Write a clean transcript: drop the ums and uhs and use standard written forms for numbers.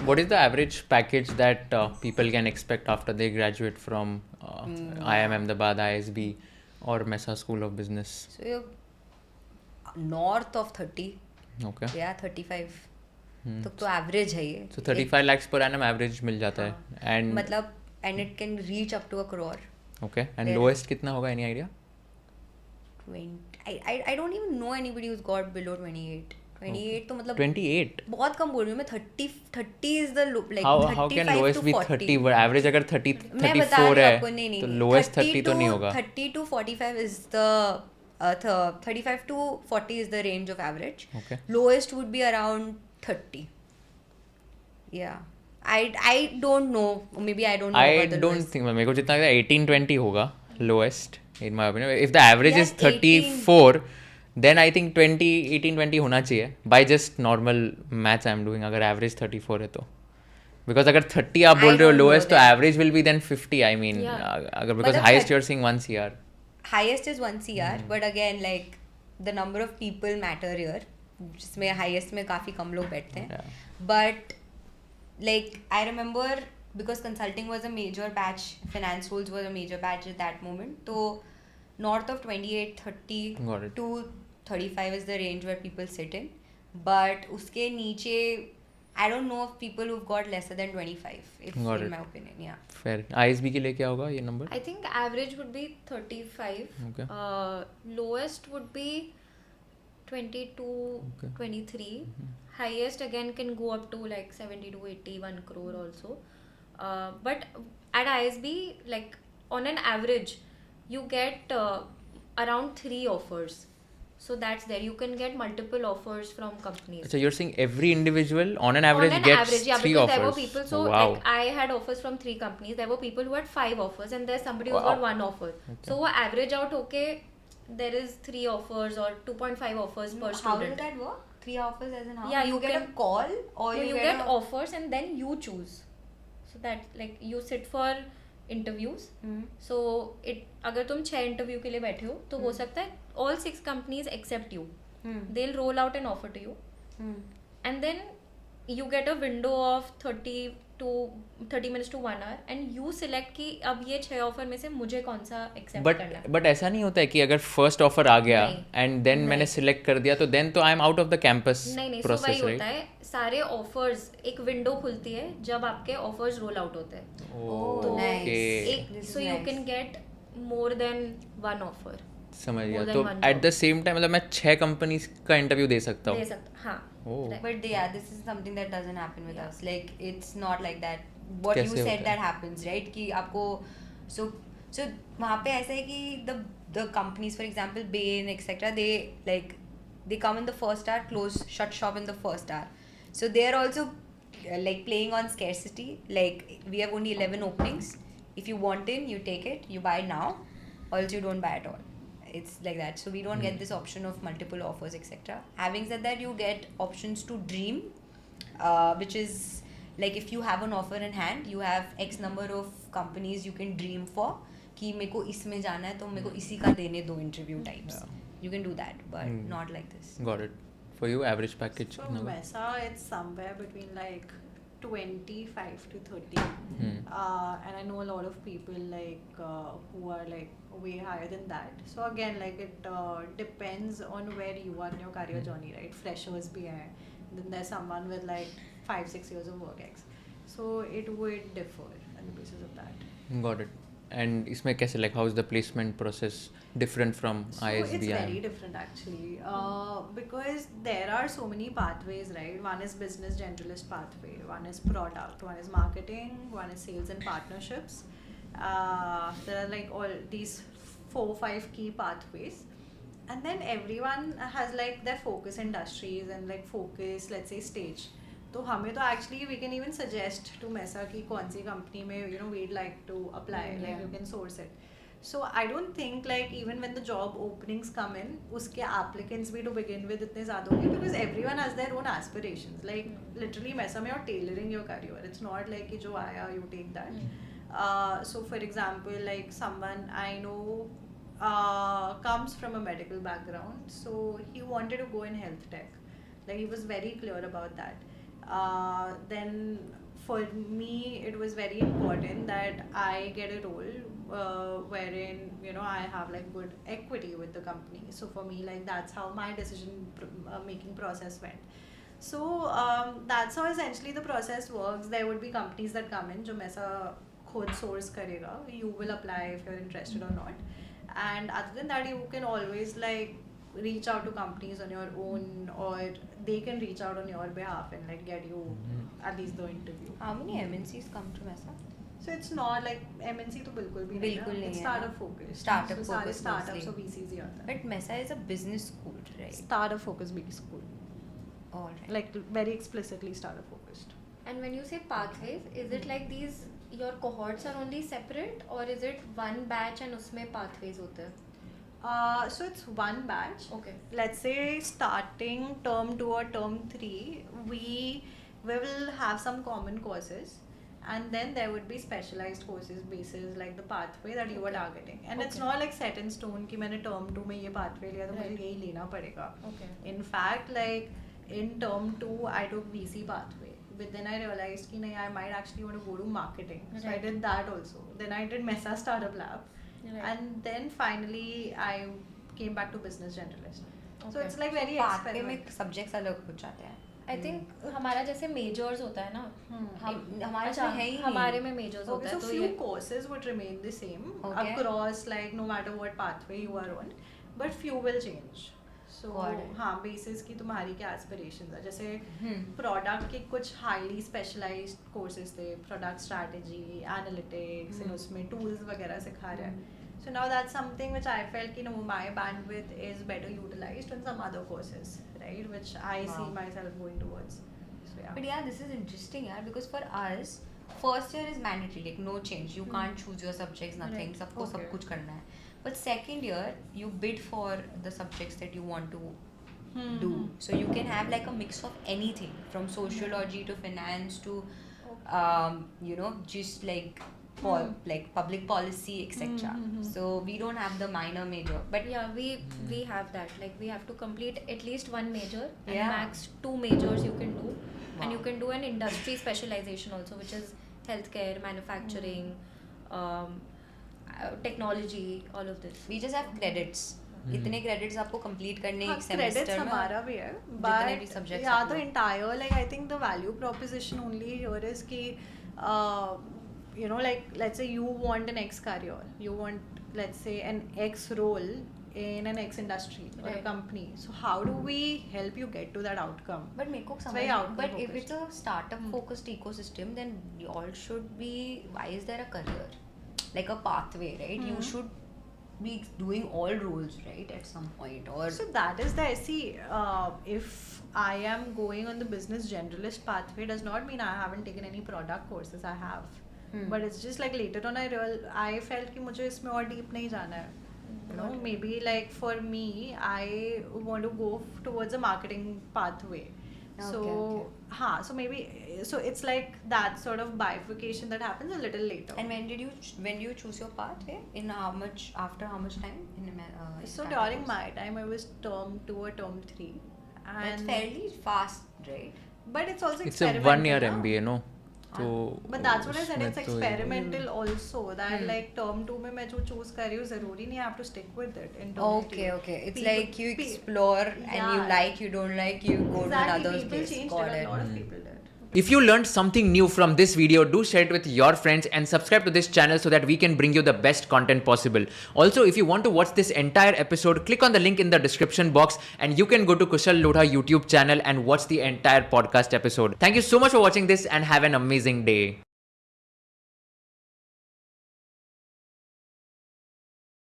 What is the average package that people can expect after they graduate from IIM Ahmedabad, ISB, or Mesa School of Business? So you're north of 30. Okay. Yeah, 35 तक तो average है ये. So 35 lakhs per annum average मिल जाता है. And मतलब and it can reach up to 1 crore. Okay. And There- lowest कितना होगा? Any idea? 20. I don't even know anybody who's got below 28. 28 तो मतलब 28. बहुत कम बोल रही हूँ मैं. 30 is the like How can 35 lowest to be 40. 30? But average अगर 30 मैं बता 34 रही हूँ है आपको. नहीं तो नहीं lowest 30 तो नहीं होगा. 30 to 45 is the 35 to 40 is the range of average. Okay. Lowest would be around 30. Yeah. I don't know. Maybe I don't know I about the don't lowest. think मेरे को जितना 18-20 होगा lowest in my opinion. If the average Yeah, is 34, then I think 18-20 होना चाहिए. By just normal maths I'm doing. अगर average 34 है तो. Because अगर 30 आप बोल रहे हो don't know lowest तो that. average will be then 50. I mean Yeah. अगर because मतलब highest you're seeing 1 CR. Highest is 1 CR, but again like the number of people matter here. जिसमें highest में काफ़ी कम लोग बैठते हैं. Yeah. But like I remember because consulting was a major batch, finance roles was a major batch at that moment. So north of 28, 30 Got it. to 35 is the range where people sit in. But उसके नीचे I don't know of people who've got lesser than 25, if Got in it. my opinion. Yeah. Fair. ISB के लिए क्या होगा ये number? I think average would be 35. Okay. Lowest would be 22, Okay. 23. Highest again can go up to like 70 to 80, 1 crore also. But at ISB, like on an average, you get around 3 offers. So that's there. You can get multiple offers from companies. So you're saying every individual on an average gets yeah, 3 because offers. there were people. So wow. like I had offers from 3 companies. There were people who had 5 offers, and there's somebody who's Wow. got 1 offer. So वो average out okay, there is 3 offers or 2.5 offers per How does student. that work? 3 offers as in how? Yeah, you you get can- a call or No, you you get a... offers and then you choose. So that like you sit for interviews. Hmm. So it अगर तुम 6 interview के लिए बैठे हो तो हो सकता है all 6 companies accept you. Hmm. They'll roll out an offer to you. Hmm. And then you get a window of 30 minutes to 1 hour and you select कि अब ये 6 ऑफर में से मुझे कौन सा एक्सेप्ट करना है. बट ऐसा नहीं होता है कि अगर फर्स्ट ऑफर आ गया नहीं. एंड देन मैंने सिलेक्ट कर दिया तो देन तो I am out of the campus नहीं सो प्रोसेस वही होता राइट. है. सारे ऑफर्स एक विंडो खुलती है जब आपके ऑफर्स रोल आउट होते हैं. Oh, nice. एक This is so you nice. Can get more than 1 offer. समझ गया. more than तो one at job. The same time मतलब मैं 6 कंपनीज का इंटरव्यू दे सकता दे हूँ. सकता. हाँ. Oh. But yeah, this is something that doesn't happen with us. Like it's not like that. What कैसे you होता said है? that happens, right? कि आपको so वहाँ पे ऐसा है कि the companies, for example, Bain, etc. They come in the first hour, shut shop in the first hour. So they are also like playing on scarcity. Like we have only 11 openings. If you want in, you take it. You buy now, or else you don't buy at all. It's like that. So we don't get this option of multiple offers, etc. Having said that, you get options to dream, which is like if you have an offer in hand, you have X number of companies you can dream for. कि मेरे को इसमें जाना है तो मेरे को इसी का देने दो interview types. You can do that, but not like this. Got it. For you, average package. So कितना होगा? Mesa, it's somewhere between like 25 to 30. And I know a lot of people like who are like way higher than that. So again, like it depends on where you are in your career journey, right? Freshers bhi hai. Then there's someone with like 5-6 years of work ex. So it would differ on the basis of that. Got it. And इसमें कैसे like how is the placement process different from So ISB? it's very different actually, because there are so many pathways, right? One is business generalist pathway, one is product, one is marketing, one is sales and partnerships. There are like all these 4-5 key pathways, and then everyone has like their focus industries and like focus, let's say, stage. तो हमें तो actually we can even suggest to Mesa कि कौन सी company में we'd like to apply, like you can source it. So I don't think like even when the job openings come in, उसके applicants भी to begin with इतने ज़्यादा होंगे, because everyone has their own aspirations. Like literally Mesa में you're tailoring your career. It's not like कि जो आया you take that. So for example, like someone I know comes from a medical background, so he wanted to go in health tech. Like he was very clear about that. then for me it was very important that I get a role wherein I have like good equity with the company. So for me, like, that's how my decision making process went. So that's how essentially the process works. There would be companies that come in जो ऐसा खुद source करेगा. You will apply if you're interested or not. And other than that, you can always like reach out to companies on your own, or they can reach out on your behalf and like get you at least the interview. How many MNCs come from ऐसा? So it's not like MNC तो बिल्कुल भी नहीं है. बिल्कुल नहीं It's है. startup focused. Startup so सारे focused startups mostly. और VCs ही आता है. But Mesa is a business school, right? Startup focused big school. Alright. Like very explicitly startup focused. And when you say pathways, is it like these your cohorts are only separate, or is it one batch and उसमें pathways होते हैं? So it's one batch. Okay. Let's say starting term 2 or term 3, we will have some common courses, and then there would be specialized courses basis like the pathway that you are targeting. And it's Okay. not like set in stone कि मैंने term 2 में ये pathway लिया तो मुझे Right. यही लेना पड़ेगा. Okay. In fact, like in term 2, I took VC pathway, but then I realized कि नहीं, I might actually want to go to marketing. So I Right. did that also. Then I did Mesa Startup Lab. Right. And then finally I came back to business generalist. So Okay. it's like very pathway में experimental. Subjects अलग हो जाते हैं. I think हमारा जैसे majors होता है ना. हमारे अच्छा, में है ही नहीं. हमारे में majors होता Okay, है so तो few ये courses would remain the same Okay. across, like no matter what pathway you are on, but few will change. So Got it. हाँ, basis की तुम्हारी क्या aspirations है. जैसे Hmm. product के कुछ highly specialized courses थे, product strategy, analytics, and उसमें tools वगैरह सिखा रहे हैं. So now that's something which I felt कि no, my bandwidth is better utilized on some other courses, right? Which I see Wow. myself going towards. So yeah. But yeah, this is interesting, yeah, because for us, first year is mandatory, like no change. You can't choose your subjects, nothing. Right. सबको सब Okay. कुछ करना है. But second year, you bid for the subjects that you want to do. So you can have like a mix of anything, from sociology to finance to, just like like public policy, etc. So we don't have the minor major, but yeah, we have that. Like we have to complete at least one major and Yeah. max 2 majors you can do. And Wow. you can do an industry specialization also, which is healthcare, manufacturing, technology, all of this. we just have credits. इतने credits आपको complete करने हाँ, एक semester credits में. हमारा भी है, जितने भी but subjects yeah, आप the low. entire, like I think the value proposition only here is कि like let's say you want an X career, you want, let's say, an X role in an X industry or a Right. company. So how do we help you get to that outcome? But मेरे को It's समझ very outcome but if focused. it's a startup focused ecosystem, then all should be, why is there a career, like a pathway, right? You should be doing all roles, right, at some point, or So that is the see. If I am going on the business generalist pathway, does not mean I haven't taken any product courses. I have, but it's just like later on I felt कि मुझे इसमें और deep नहीं जाना है. Maybe like for me, I want to go towards a marketing pathway. So Okay. so maybe so it's like that sort of bifurcation that happens a little later. and when do you choose your pathway, in after how much time in So startup during course? my time, it was term 2 or term 3, That's and fairly fast, right? but it's also It's a experimental. 1 year na? MBA, no? तो But that's what I said. It's उसमें तो experimental also. That like term 2 में मैं जो choose कर रही हूँ जरूरी नहीं है. I have to stick with it in term 3. Okay. It's People- like you explore and you Yeah. like, you don't like, you go to Exactly. another People place. changed Got it. it. A lot of people did. If you learned something new from this video, do share it with your friends and subscribe to this channel so that we can bring you the best content possible. Also, if you want to watch this entire episode, click on the link in the description box and you can go to Kushal Lodha YouTube channel and watch the entire podcast episode. Thank you so much for watching this and have an amazing day.